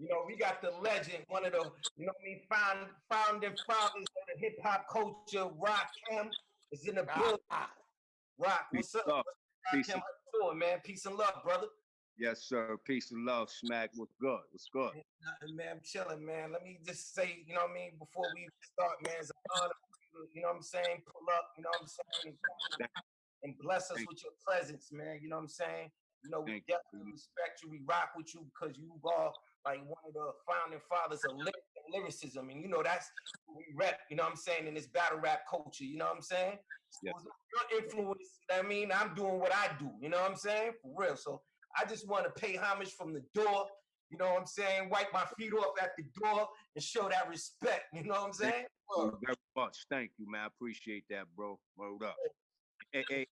You know, we got the legend, one of the, you know what I mean, founding fathers of the hip hop culture, Rakim, is in the building. Rock, Peace what's up? and love. Peace Rakim, and, how you doing, man? Peace and love, brother. yes, sir. Peace and love. Smack. What's good? What's good? Nothing, man. I'm chilling, man. Let me just say, you know what I mean, before we start, man, it's an honor for you to, you know what I'm saying, pull up, you know what I'm saying, Thank, and bless us thank, with your presence, man. You know what I'm saying? You know, we thank definitely you. respect you. We rock with you because you are like one of the founding fathers of lyricism. And you know, that's who we rep, you know what I'm saying, in this battle rap culture, you know what I'm saying? So Yeah. your influence, you know what I mean, I'm doing what I do, you know what I'm saying? For real. So I just want to pay homage from the door, you know what I'm saying? Wipe my feet off at the door and show that respect, you know what I'm Thank saying? you very much. Thank you, man. I appreciate that, bro. Word up. Hey,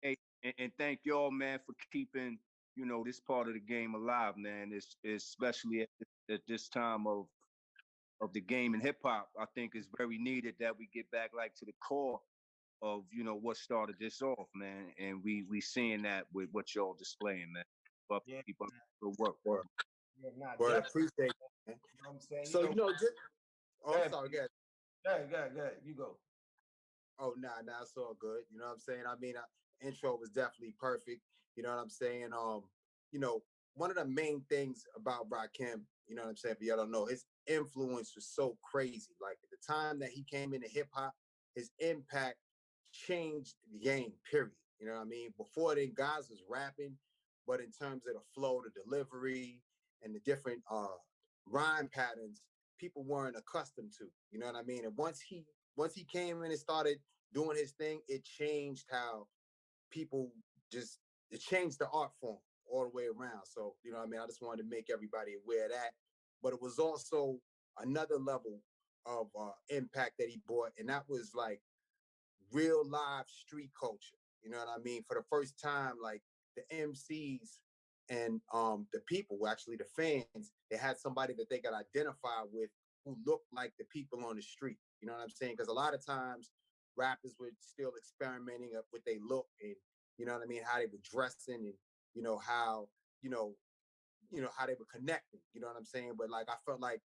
and thank y'all, man, for keeping, this part of the game alive, man. It's especially at this time of the game in hip hop. I think it's very needed that we get back like to the core of what started this off, man. And we seeing that with what y'all displaying, man. But Yeah, people good work. yeah, nah, Word, definitely, appreciate it, man. you know what I'm saying? So, just, go oh, I'm ahead, sorry, guys. go ahead, you go. Oh, nah, it's all good. You know what I'm saying? I mean, intro was definitely perfect. You know what I'm saying? You know, one of the main things about Rakim, you know what I'm saying, but y'all don't know, his influence was so crazy. Like at the time that he came into hip hop, his impact changed the game, period. You know what I mean? Before then, guys was rapping, but in terms of the flow, the delivery, and the different rhyme patterns, people weren't accustomed to. You know what I mean? And once he came in and started doing his thing, it changed how people just it changed the art form all the way around. So, you know what I mean? I just wanted to make everybody aware of that. But it was also another level of impact that he brought, and that was like real live street culture. You know what I mean? For the first time, like the MCs and the people, actually the fans, they had somebody that they could identify with who looked like the people on the street. You know what I'm saying? Because a lot of times rappers were still experimenting with their look and you know what I mean, how they were dressing and how you know how they were connecting. You know what I'm saying? But like I felt like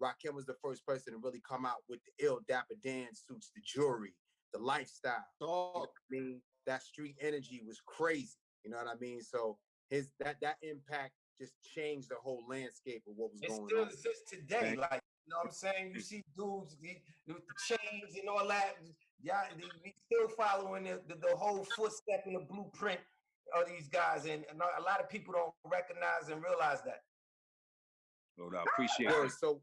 Rakim was the first person to really come out with the ill Dapper Dan suits, the jewelry, the lifestyle. You know what I mean? That street energy was crazy. You know what I mean? So that impact just changed the whole landscape of what was It going still on. exists today. Like, you know what I'm saying? You see dudes with the chains and all that. Yeah, we still following the whole footstep and the blueprint of these guys. And a lot of people don't recognize and realize that. Lord, I appreciate Word. it. So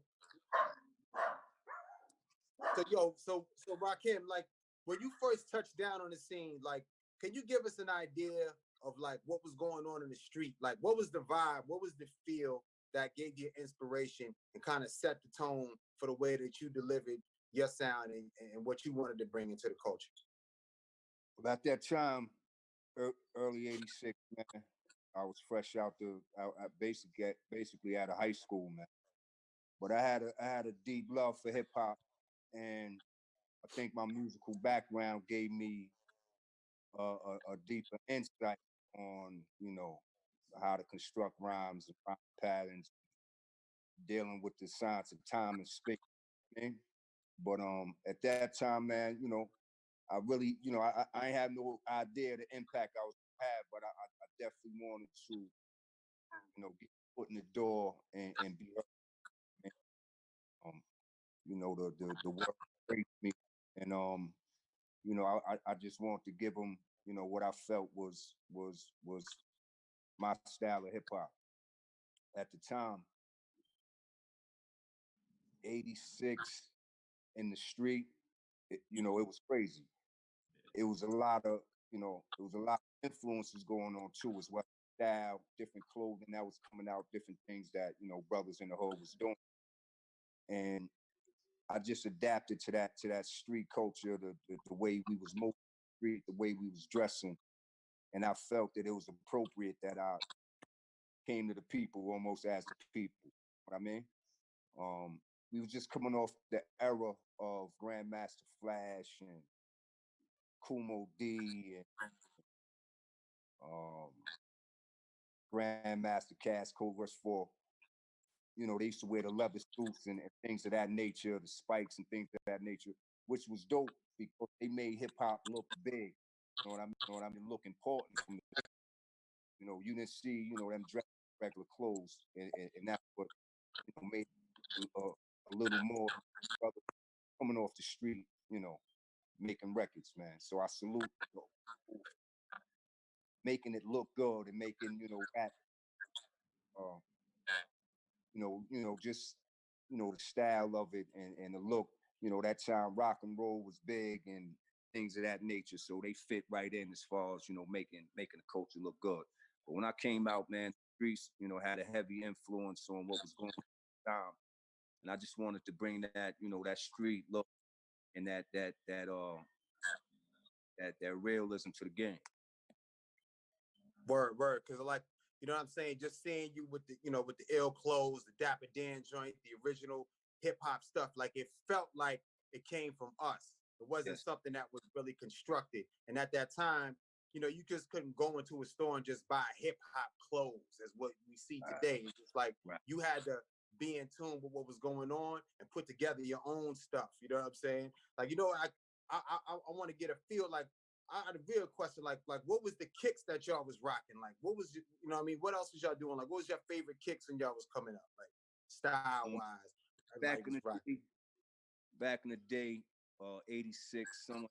Rakim, like when you first touched down on the scene, like, can you give us an idea of like what was going on in the street? Like, what was the vibe? What was the feel that gave you inspiration and kind of set the tone for the way that you delivered your sound and what you wanted to bring into the culture? Well, at that time, early '86, man, I was fresh out basically out of high school, man. But I had a deep love for hip hop, and I think my musical background gave me a deeper insight on how to construct rhymes and rhyme patterns, dealing with the science of time and space. Man. But at that time, man, I really, I ain't have no idea the impact I was gonna have, but I definitely wanted to, get foot in the door and be heard. Um, the work raised me, and I just wanted to give them, what I felt was my style of hip hop at the time. '86 in the street, it was crazy. It was a lot of, influences going on too, as well. Style, different clothing that was coming out, different things that, brothers in the hood was doing. And I just adapted to that street culture, the way we was moving, street, the way we was dressing. And I felt that it was appropriate that I came to the people almost as the people. What I mean? We was just coming off the era of Grandmaster Flash and Kumo D and Grandmaster Cass Code Verse 4. they used to wear the leather suits and things of that nature, the spikes and things of that nature, which was dope because they made hip hop look big. You know what I mean? Look important from you didn't see, them dressed in regular clothes, and that's what made a little more brother coming off the street, making records, man. So I salute making it look good and making rap, uh, just the style of it and the look. That time rock and roll was big and things of that nature, so they fit right in as far as making the culture look good. But when I came out, man, the streets had a heavy influence on what was going on at the time, and I just wanted to bring that that street look and that realism to the game. Word, word. Cause like, you know what I'm saying? Just seeing you with with the ill clothes, the Dapper Dan joint, the original hip hop stuff, like it felt like it came from us. It wasn't Yes. something that was really constructed. And at that time, you just couldn't go into a store and just buy hip hop clothes as what we see today. It's just like Right. you had to be in tune with what was going on and put together your own stuff. You know what I'm saying? Like, I want to get a feel like I had a real question, like what was the kicks that y'all was rocking? Like, what was what I mean? What else was y'all doing? Like, what was your favorite kicks when y'all was coming up, like style wise? Back in the day, 86, somewhere,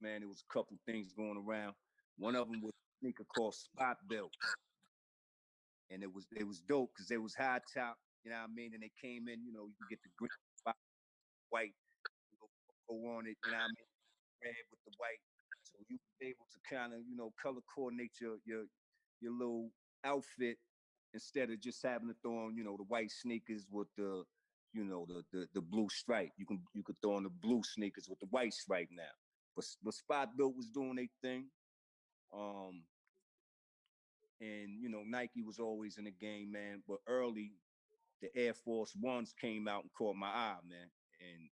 man, there was a couple things going around. One of them was a sneaker called Spot Belt, and it was dope because it was high top, you know what I mean? And they came in, you could get the green spot, white, go on it, you know what I mean? Red with the white, so you were able to kind of color coordinate your little outfit instead of just having to throw on the white sneakers with the the blue stripe. You could throw on the blue sneakers with the white stripe now. But Spot Built was doing their thing, and Nike was always in the game, man. But early, the Air Force Ones came out and caught my eye, man, and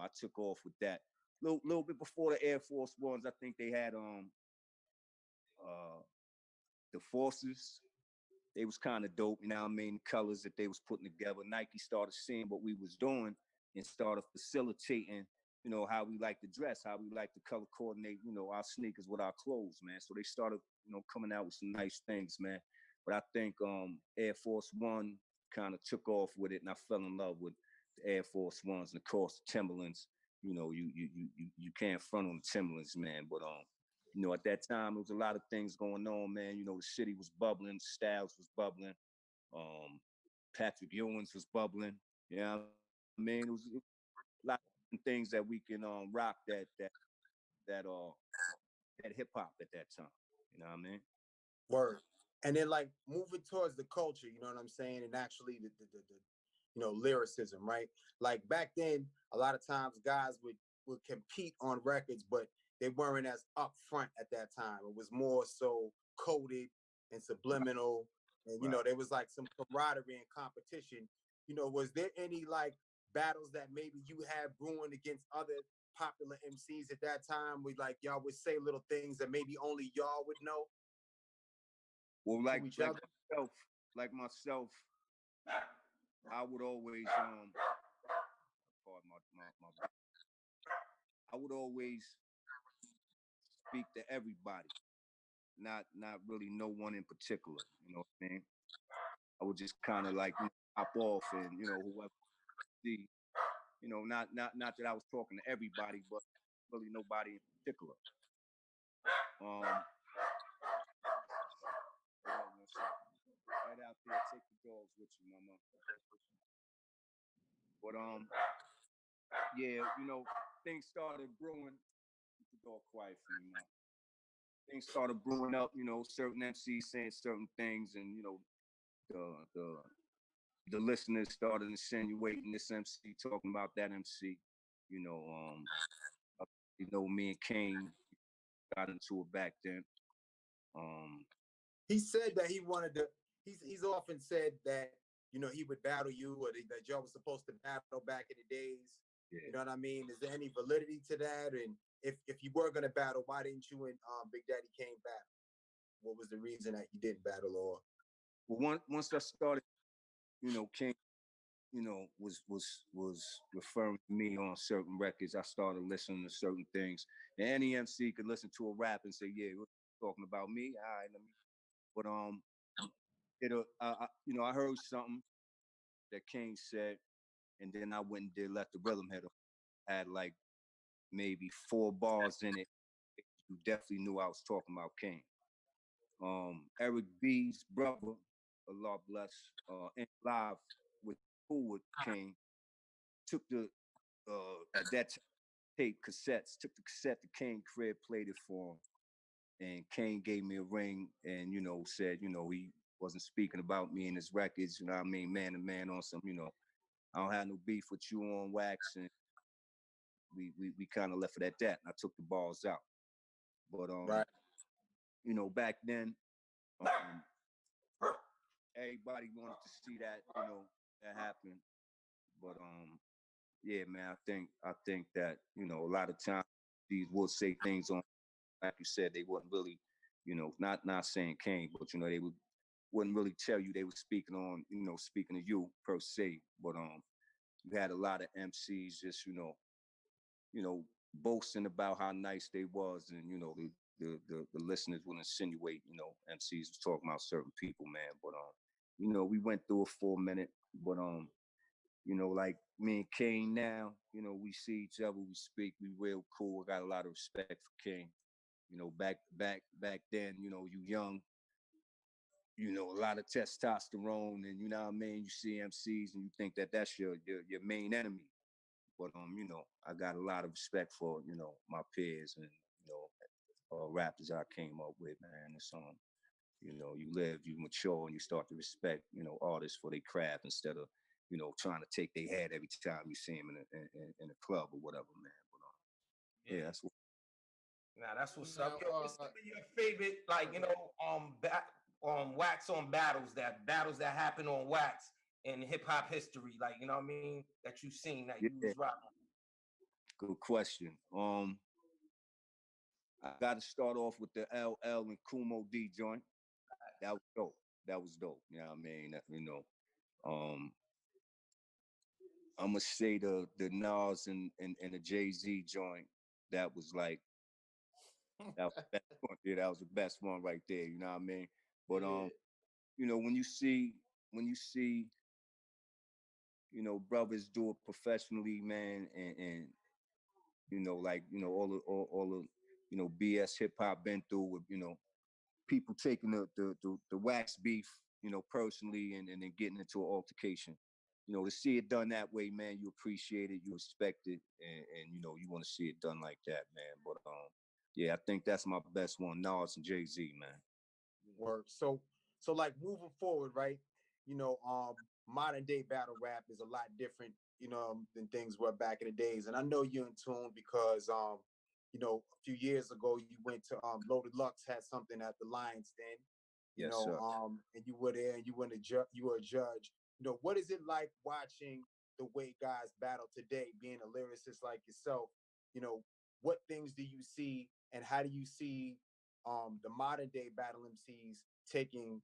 I took off with that. Little bit before the Air Force Ones, I think they had the Forces. They was kind of dope, you know what I mean? Colors that they was putting together. Nike started seeing what we was doing and started facilitating, how we like to dress, how we like to color coordinate, our sneakers with our clothes, man. So they started, coming out with some nice things, man. But I think Air Force One kind of took off with it, and I fell in love with the Air Force Ones, and of course the Timberlands. You can't front on the Timberlands, man. But at that time, there was a lot of things going on, man. The city was bubbling, Styles was bubbling, Patrick Ewing's was bubbling. You know what I mean? It was a lot of things that we can rock that hip hop at that time. You know what I mean? Word. And then like moving towards the culture, you know what I'm saying, and actually the lyricism, right? Like back then, a lot of times guys would compete on records, but they weren't as upfront at that time. It was more so coded and subliminal, and there was like some camaraderie and competition. Was there any like battles that maybe you had brewing against other popular MCs at that time? We like y'all would say little things that maybe only y'all would know. Well, like myself, I would always pardon my I would always speak to everybody, not really no one in particular. You know what I mean? I would just kind of like hop off and whoever see, not that I was talking to everybody, but really nobody in particular. Right out there, take the dogs with you, mama. But yeah, things started brewing. Keep the dog quiet for me, man. Things started brewing up. Certain MCs saying certain things, and the the the listeners started insinuating this MC talking about that MC. You know, me and Kane got into it back then. He said that he wanted to. He's often said that he would battle you, or that y'all was supposed to battle back in the days. Yeah. You know what I mean? Is there any validity to that? And if you were gonna battle, why didn't you and Big Daddy Kane battle? What was the reason that you didn't battle? Or Well, once I started, King was referring to me on certain records. I started listening to certain things. And any MC could listen to a rap and say, "Yeah, we're talking about me." All right, let me. But I heard something that King said, and then I went and did "Let the Rhythm Hit 'Em." Had like maybe 4 bars in it. You definitely knew I was talking about King. Eric B's brother, Allah bless, in live with Cool with King, took the at that time, tape cassettes, took the cassette to King crib, played it for him. And Kane gave me a ring and, said, he wasn't speaking about me in his records, you know what I mean, man to man on some, I don't have no beef with you on wax. And we kind of left it at that. And I took the balls out. But, Right. Back then, everybody wanted to see that, that happen. But, yeah, man, I think that, a lot of times these will say things on, like you said, they wouldn't really, not saying Kane, but they wouldn't really tell you they were speaking on, speaking to you per se. But you had a lot of MCs just, boasting about how nice they was, and the listeners would insinuate, MCs was talking about certain people, man. But we went through it for a minute, but like me and Kane now, we see each other, we speak, we real cool. I got a lot of respect for King. Back then, you young, a lot of testosterone, and you know what I mean. You see MCs, and you think that that's your main enemy. But I got a lot of respect for my peers and rappers I came up with, man. It's you live, you mature, and you start to respect artists for their craft instead of trying to take their head every time you see them in a club or whatever, man. But yeah, that's what. Now that's what's up. Now, Yo, what's some of your favorite, like wax on battles that happen on wax in hip hop history, like what I mean, that you've seen that you Yeah, was rocking. good question. I got to start off with the LL and Kumo D joint. That was dope. That was dope. You know what I mean? I'm gonna say the Nas and the Jay-Z joint. That was like that was the best one. Yeah, that was the best one right there. You know what I mean? But when you see brothers do it professionally, man, and like all the BS hip hop been through with people taking the wax beef, personally, and then getting into an altercation. To see it done that way, man, you appreciate it, you respect it, and you want to see it done like that, man. But yeah, I think that's my best one, Nas and Jay-Z, man. Work. So like moving forward, right? Modern day battle rap is a lot different, than things were back in the days. And I know you're in tune because a few years ago you went to Loaded Lux had something at the Lions Den, Yes, sir. and you were there and you were a judge. What is it like watching the way guys battle today, being a lyricist like yourself? What things do you see and how do you see the modern day battle MCs taking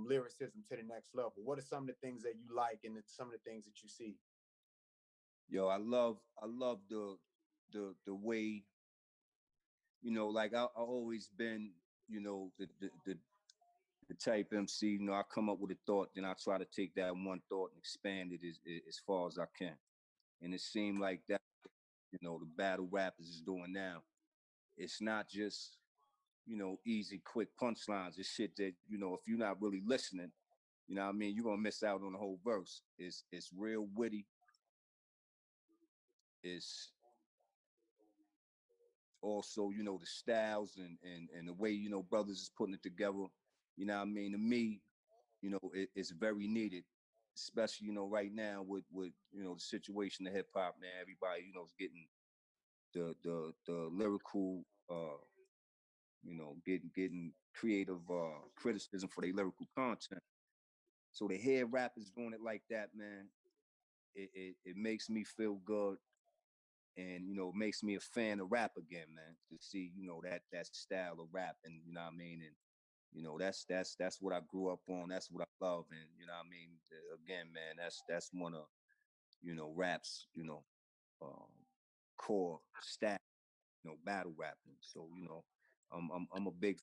lyricism to the next level? What are some of the things that you like and some of the things that you see? Yo, I love the way, like I always been, the type MC, I come up with a thought, then I try to take that one thought and expand it as far as I can. And it seemed like that, the battle rappers is doing now. It's not just, easy, quick punchlines. It's shit that, if you're not really listening, you know what I mean, you're gonna miss out on the whole verse. It's real witty. It's also, the styles and the way, brothers is putting it together. You know what I mean? To me, it's very needed, especially, right now with the situation of hip hop, man. Everybody, is getting the lyrical getting creative criticism for their lyrical content. So to hear rappers doing it like that, man, it makes me feel good, and makes me a fan of rap again, man. To see that style of rap, and you know what I mean, and that's what I grew up on. That's what I love, and you know what I mean. Again, man, that's one of raps, core stat, battle rapping. So, I'm a big,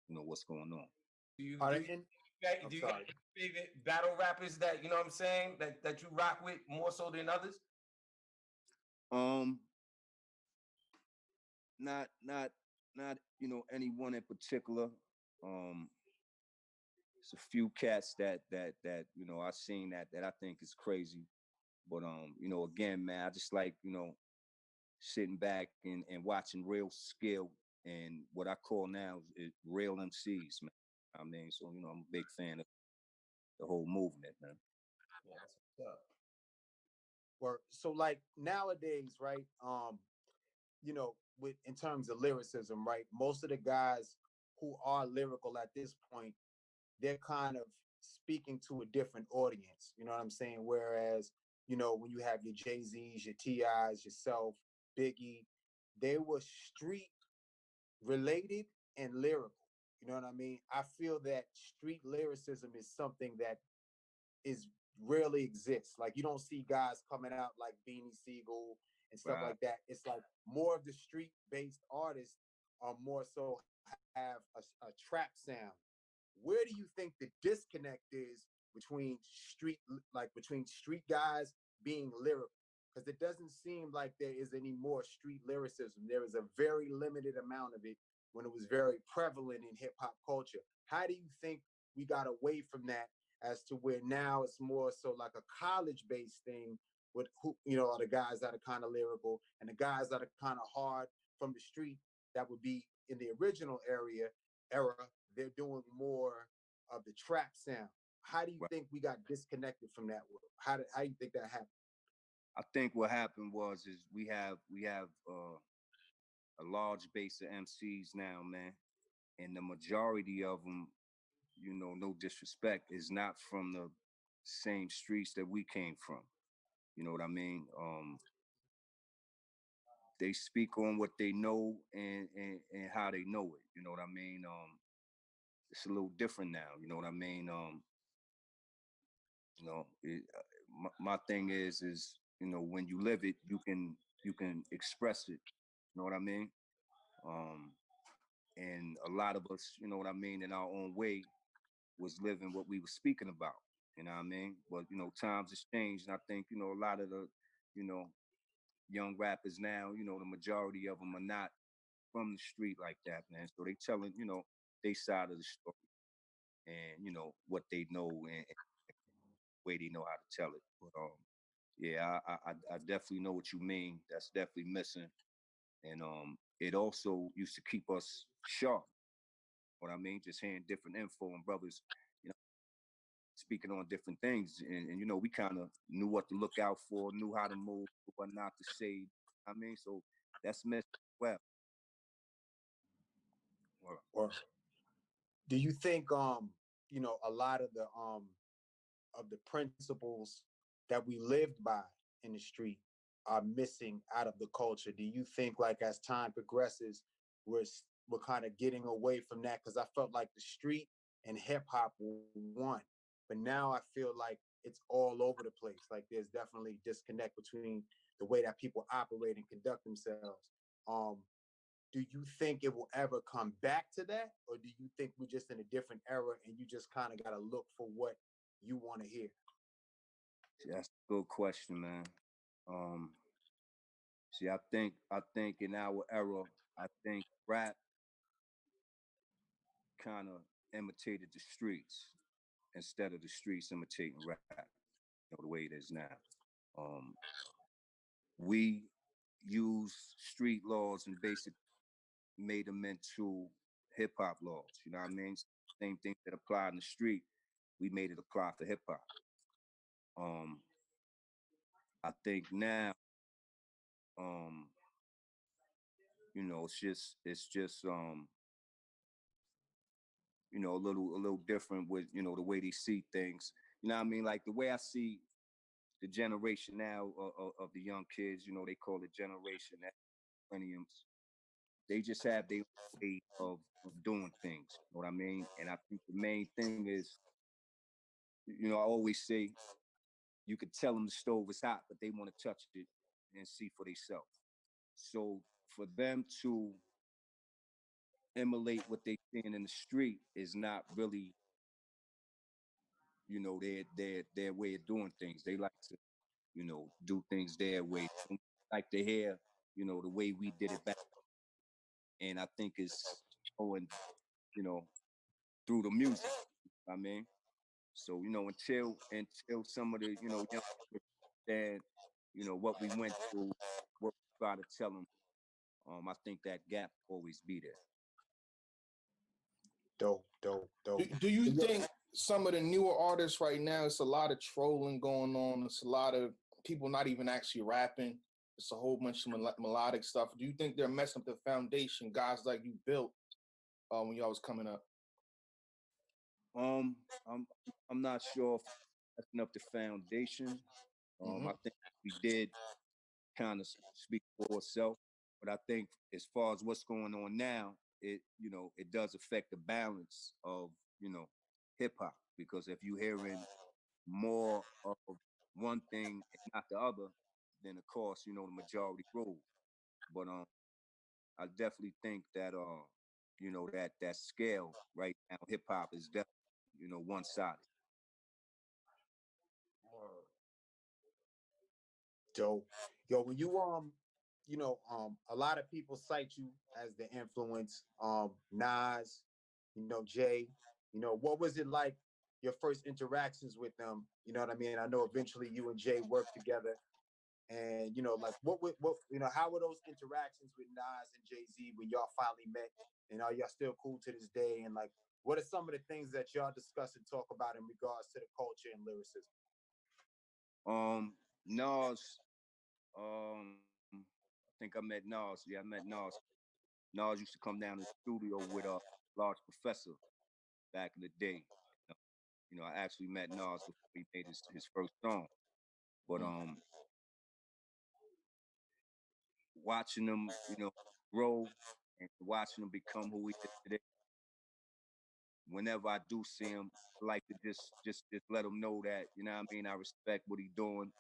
what's going on. Do you Are do there you, any, I'm do you got sorry. favorite battle rappers that you know what I'm saying that you rock with more so than others? Um, not anyone in particular. Um, it's a few cats that I seen that I think is crazy. But again, man, I just like, sitting back and watching real skill and what I call now is real MCs, man. I mean, so I'm a big fan of the whole movement, man. Yeah, that's what's up. Or so like nowadays, right? With in terms of lyricism, right? Most of the guys who are lyrical at this point, they're kind of speaking to a different audience. You know what I'm saying? Whereas, when you have your Jay-Z's, your TIs, yourself, Biggie, they were street related and lyrical. You know what I mean? I feel that street lyricism is something that is rarely exists. Like you don't see guys coming out like Beanie Siegel and stuff Right. like that. It's like more of the street based artists are more so have a trap sound. Where do you think the disconnect is between between street guys being lyrical? Because it doesn't seem like there is any more street lyricism. There is a very limited amount of it when it was very prevalent in hip hop culture. How do you think we got away from that as to where now it's more so like a college based thing with who are the guys that are kind of lyrical and the guys that are kind of hard from the street that would be in the original era, they're doing more of the trap sound. How do you Right. think we got disconnected from that world? How do you think that happened? I think what happened is we have a large base of MCs now, man, and the majority of them, no disrespect, is not from the same streets that we came from. You know what I mean? They speak on what they know and how they know it. You know what I mean? It's a little different now. You know what I mean? My thing is when you live it, you can express it. You know what I mean? Um, and a lot of us, you know what I mean, in our own way, was living what we were speaking about. You know what I mean? But times has changed, and I think a lot of the you know young rappers now, the majority of them are not from the street like that, man. So they telling they side of the story and what they know and the way they know how to tell it. But yeah, I definitely know what you mean. That's definitely missing, and it also used to keep us sharp. What I mean, just hearing different info and brothers, you know, speaking on different things, and we kind of knew what to look out for, knew how to move, what not to say. I mean, so that's missing as well. Well, Or do you think a lot of the principles that we lived by in the street are missing out of the culture? Do you think like as time progresses, we're kind of getting away from that? Because I felt like the street and hip hop won, but now I feel like it's all over the place. Like there's definitely disconnect between the way that people operate and conduct themselves. Um, do you think it will ever come back to that, or do you think we're just in a different era and you just kind of got to look for what you want to hear? that's a good question, man. Um, See, I think in our era, I think rap kind of imitated the streets instead of the streets imitating rap. The way it is now. Um, we use street laws and basically made them into hip hop laws. You know what I mean? Same thing that applied in the street, we made it apply for hip hop. Um, I think now, um, it's just a little different with the way they see things. You know what I mean? Like the way I see the generation now of the young kids, they call it generation millenniums. They just have their way of doing things. You know what I mean? And I think the main thing is, I always say you could tell them the stove is hot, but they want to touch it and see for themselves. So for them to emulate what they seeing in the street is not really, their way of doing things. They like to, do things their way. They like to hear, the way we did it back. And I think it's showing, you know, through the music. I mean, so until some of the young understand, what we went through, what we try to tell them. I think that gap will always be there. Dope. Do you think some of the newer artists right now, it's a lot of trolling going on? It's a lot of people not even actually rapping. It's a whole bunch of melodic stuff. Do you think they're messing up the foundation guys like you built when y'all was coming up? I'm I'm not sure if messing up the foundation. I think we did kind of speak for itself, but I think as far as what's going on now, it does affect the balance of hip hop, because if you're hearing more of one thing and not the other, then of course the majority rules. But I definitely think that that scale right now, hip hop is definitely one sided. Dope. Yo, when you a lot of people cite you as the influence. Nas, Jay. What was it like your first interactions with them? You know what I mean? I know eventually you and Jay worked together, and like how were those interactions with Nas and Jay Z when y'all finally met? And are y'all still cool to this day? And like, what are some of the things that y'all discuss and talk about in regards to the culture and lyricism? Nas, I think I met Nas. Yeah, I met Nas. Nas used to come down to the studio with a large professor back in the day. I actually met Nas before he made his first song. But watching him, grow and watching him become who he is today. Whenever I do see him, I like to just let him know that, what I mean, I respect what he's doing.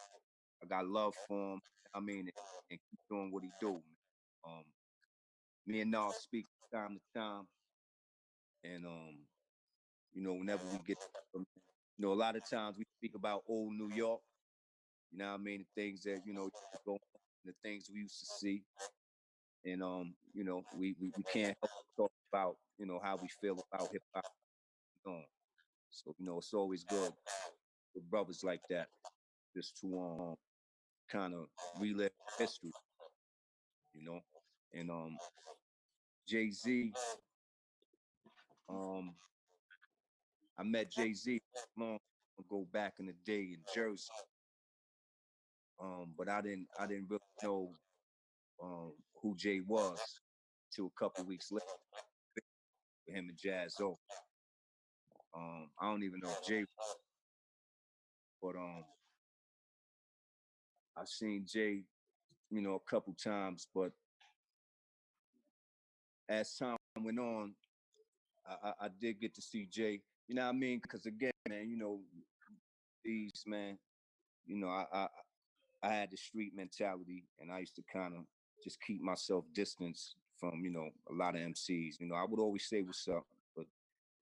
I got love for him. I mean, and keep doing what he do. Me and Nas speak from time to time, and whenever we get, a lot of times we speak about old New York. What I mean, the things that used to go on, the things we used to see, and we can't help but talk about how we feel about hip hop. So it's always good with brothers like that, just to kind of relive history, you know. And Jay-Z, um, I met Jay-Z long ago back in the day in Jersey. But I didn't really know who Jay was till a couple weeks later with him and Jazz O. I don't even know Jay, but I've seen Jay, a couple times. But as time went on, I did get to see Jay. You know what I mean? Because again, man, these man, I had the street mentality, and I used to kind of just keep myself distance from a lot of MCs. I would always say what's up, but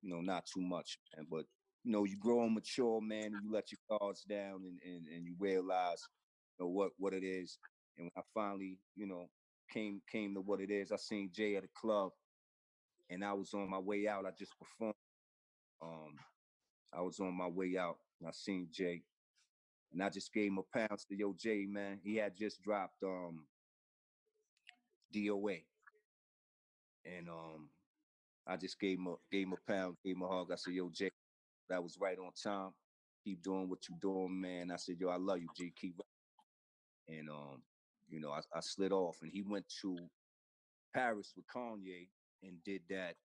not too much, man. But you grow and mature, man, and you let your guards down, and you realize what it is. And when I finally came to what it is, I seen Jay at a club, and I was on my way out. I just performed. Um, I was on my way out, and I seen Jay, and I just gave him a pound. To yo, Jay, man, he had just dropped DOA, and I just gave him a pound, gave him a hug. I said, yo, Jay, that was right on time. Keep doing what you doing, man. I said, yo, I love you, Jay. Keep. And I slid off, and he went to Paris with Kanye and did that.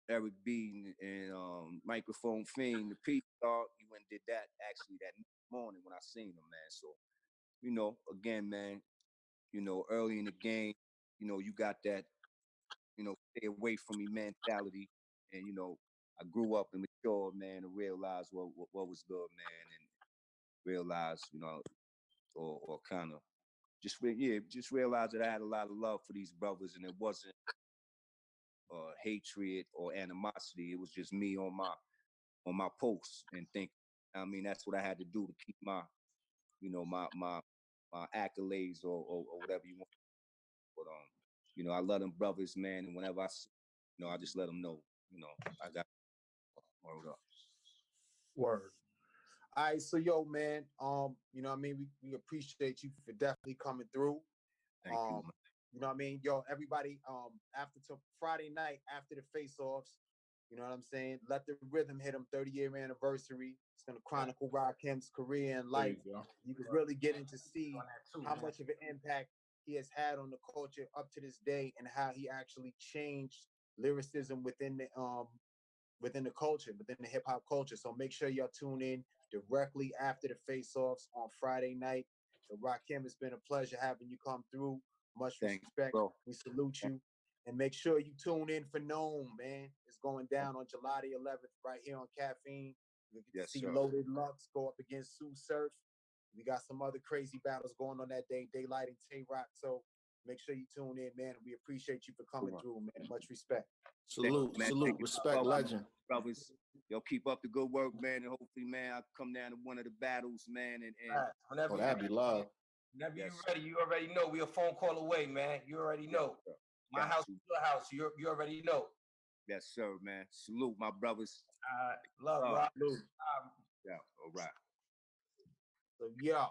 Eric B and Microphone Fiend, the P Dog. He went and did that actually that morning when I seen him, man. So again, man, early in the game, you got that, stay away from me mentality, and I grew up and matured, man, and realized what was good, man, realize, you know, or kind of just realize that I had a lot of love for these brothers, and it wasn't hatred or animosity. It was just me on my post and think. I mean, that's what I had to do to keep my, you know, my accolades or whatever you want. But you know, I love them brothers, man, and whenever I see, you know, I just let them know, you know, I got word up. Word. All right, so yo, man, you know what I mean? We appreciate you for definitely coming through. Thank you, man. You know what I mean? Yo, everybody, after Friday night, after the face-offs, you know what I'm saying? Let the Rhythm hit him 30-year anniversary. It's gonna chronicle Rakim's career and life. You can really get into see how much of an impact he has had on the culture up to this day, and how he actually changed lyricism within the culture, within the hip hop culture. So make sure y'all tune in directly after the face-offs on Friday night. So Rakim, it's been a pleasure having you come through. Much respect. Bro. We salute you. And make sure you tune in for Gnome, man. It's going down on July the 11th right here on Caffeine. You get to see Loaded Lux go up against Sue Surf. We got some other crazy battles going on that day, Daylight and Tay-Rock. So make sure you tune in, man. We appreciate you for coming through, man. Much respect. Salute, respect, legend. Brothers, y'all keep up the good work, man, and hopefully, man, I'll come down to one of the battles, man, and Whenever that'd be love. Whenever you're ready, you already know. We're a phone call away, man. You already know. My house is your house. You already know. Yes, sir, man. Salute, my brothers. Love, Rob. Salute. Yeah, all right. So, yeah.